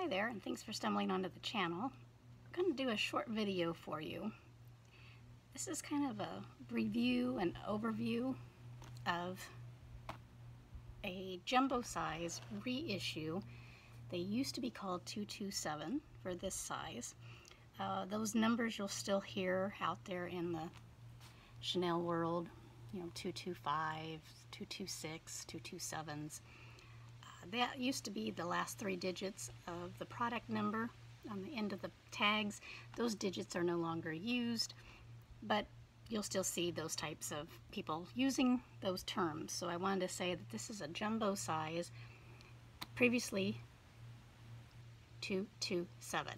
Hi there, and thanks for stumbling onto the channel. I'm going to do a short video for you. This is kind of a review and overview of a jumbo size reissue. They used to be called 227 for this size. Those numbers you'll still hear out there in the Chanel world, you know, 225, 226, 227s. That used to be the last 3 digits of the product number on the end of the tags. Those digits are no longer used, but you'll still see those types of people using those terms. So I wanted to say that this is a jumbo size, previously 227.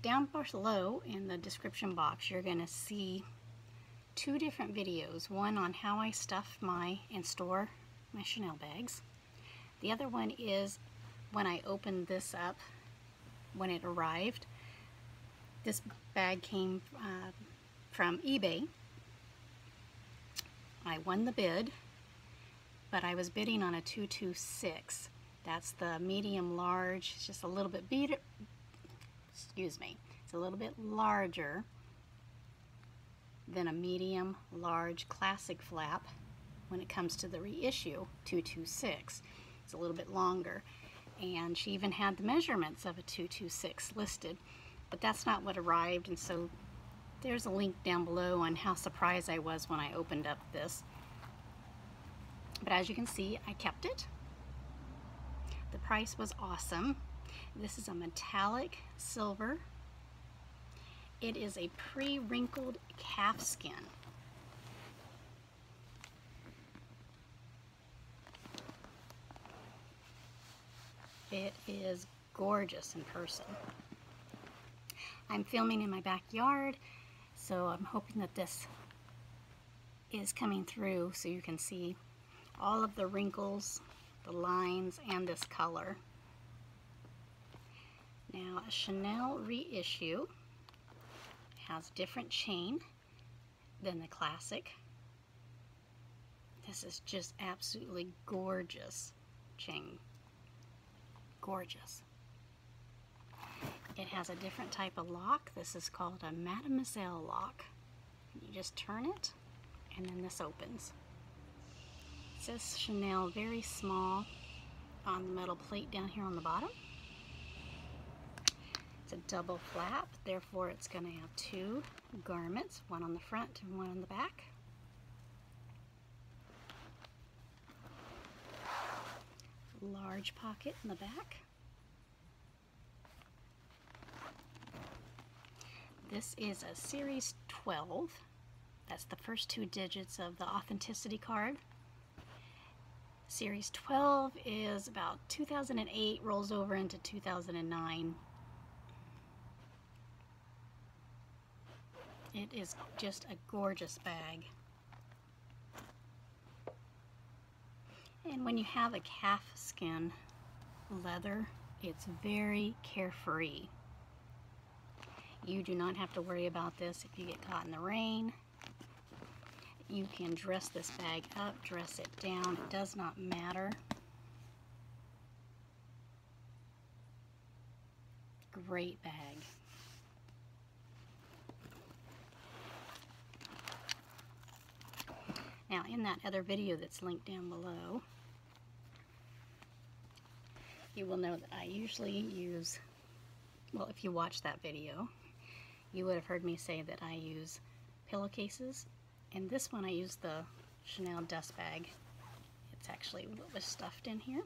Down below in the description box, you're going to see 2 different videos. One on how I stuff and store my Chanel bags. The other one is when I opened this up when it arrived. This bag came from eBay. I won the bid, but I was bidding on a 226. That's the medium large. It's just a little bit it's a little bit larger than a medium large classic flap. When it comes to the reissue 226, it's a little bit longer, and she even had the measurements of a 226 listed, but that's not what arrived. And so there's a link down below on how surprised I was when I opened up this. But as you can see, I kept it. The price was awesome. This is a metallic silver. It is a pre-wrinkled calf skin. It is gorgeous in person. I'm filming in my backyard, so I'm hoping that this is coming through so you can see all of the wrinkles, the lines, and this color. Now, a Chanel reissue has different chain than the classic. This is just absolutely gorgeous chain. Gorgeous. It has a different type of lock. This is called a Mademoiselle lock. You just turn it and then this opens. It says Chanel very small on the metal plate down here on the bottom. It's a double flap, therefore it's going to have 2 garments, one on the front and one on the back. Large pocket in the back. This is a Series 12. That's the first 2 digits of the authenticity card. Series 12 is about 2008, rolls over into 2009. It is just a gorgeous bag. And when you have a calf skin leather, it's very carefree. You do not have to worry about this if you get caught in the rain. You can dress this bag up, dress it down, it does not matter. Great bag. Now, in that other video that's linked down below, you will know that I usually use, well, if you watch that video, you would have heard me say that I use pillowcases. And this one I use the Chanel dust bag. It's actually what was stuffed in here.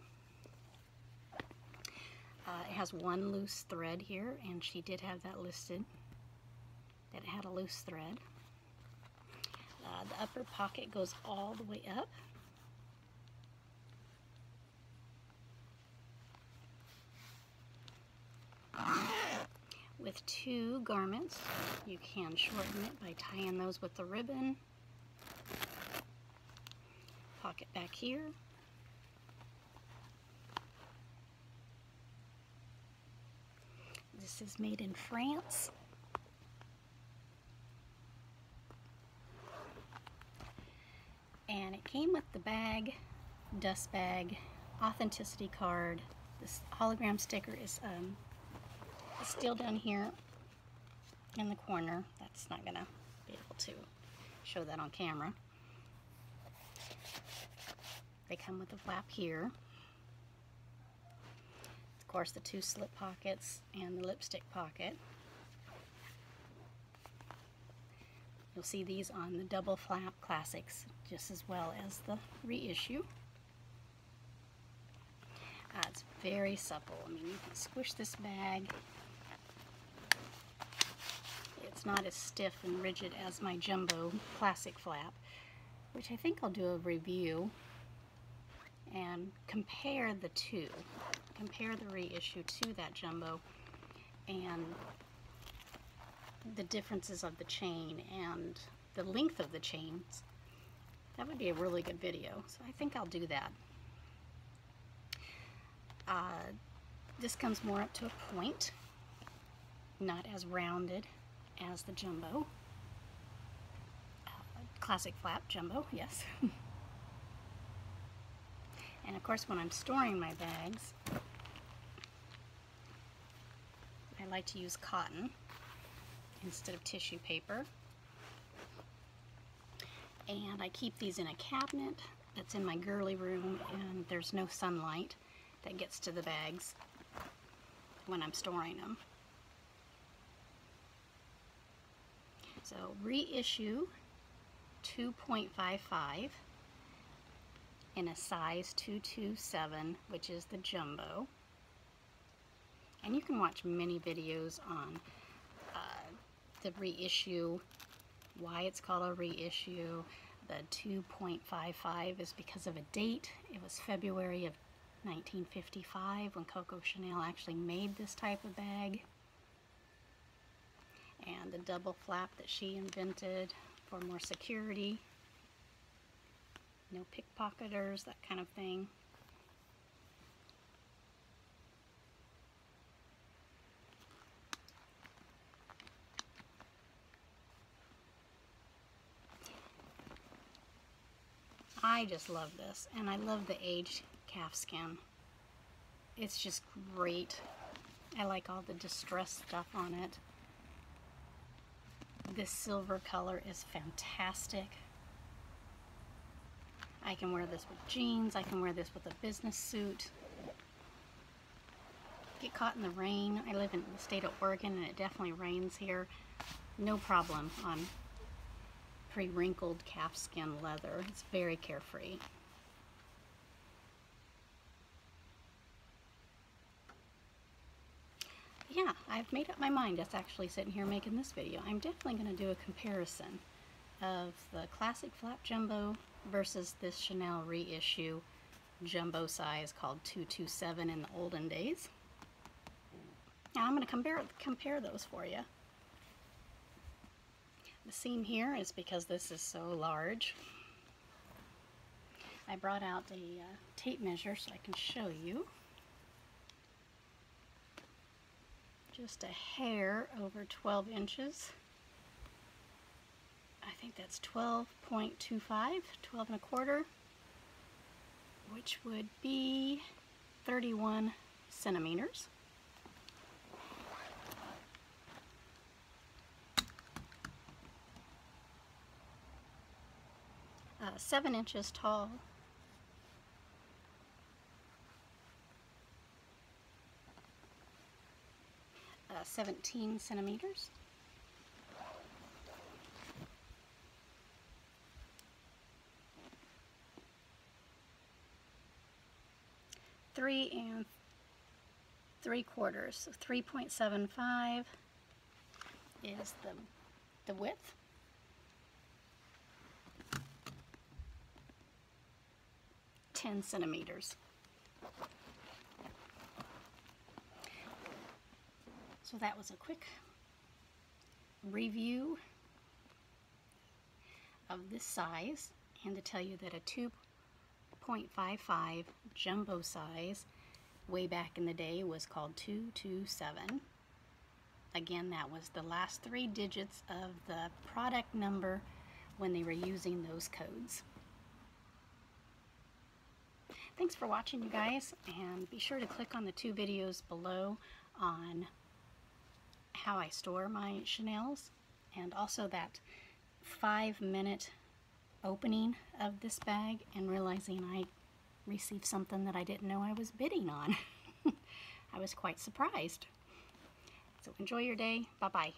It has 1 loose thread here, and she did have that listed, that it had a loose thread. The upper pocket goes all the way up. With 2 garments, you can shorten it by tying those with the ribbon. Pocket back here. This is made in France. And it came with the bag, dust bag, authenticity card, This hologram sticker is still down here in the corner. That's not gonna be able to show that on camera. They come with a flap here. Of course, the 2 slip pockets and the lipstick pocket. You'll see these on the double flap classics just as well as the reissue. It's very supple. I mean, you can squish this bag. It's not as stiff and rigid as my jumbo classic flap, which I think I'll do a review and compare the two. Compare the reissue to that jumbo and the differences of the chain and the length of the chains. That would be a really good video, so I think I'll do that. This comes more up to a point, not as rounded as the jumbo. Classic flap jumbo, yes. And of course, when I'm storing my bags, I like to use cotton instead of tissue paper. And I keep these in a cabinet that's in my girly room, and there's no sunlight that gets to the bags when I'm storing them. So reissue 2.55 in a size 227, which is the jumbo. And you can watch many videos on the reissue, why it's called a reissue. The 2.55 is because of a date. It was February of 1955 when Coco Chanel actually made this type of bag. And the double flap that she invented for more security. No pickpocketers, that kind of thing. I just love this, and I love the aged calf skin. It's just great. I like all the distressed stuff on it. This silver color is fantastic. I can wear this with jeans. I can wear this with a business suit. Get caught in the rain. I live in the state of Oregon, and it definitely rains here. No problem on pre-wrinkled calfskin leather. It's very carefree. Yeah, I've made up my mind. That's actually sitting here making this video. I'm definitely going to do a comparison of the classic flap jumbo versus this Chanel reissue jumbo size called 227 in the olden days. Now I'm going to compare those for you. The seam here is because this is so large. I brought out a tape measure so I can show you. Just a hair over 12 inches. I think that's 12.25, 12 and a quarter, which would be 31 centimeters. 7 inches tall. Uh, 17 centimeters. Three and 3/4, so 3.75 is the width. .10 centimeters. So that was a quick review of this size, and to tell you that a 2.55 jumbo size way back in the day was called 227. Again, that was the last 3 digits of the product number when they were using those codes. thanks for watching, you guys, and be sure to click on the 2 videos below on how I store my chenilles, and also that 5-minute opening of this bag and realizing I received something that I didn't know I was bidding on. I was quite surprised. So enjoy your day. Bye-bye.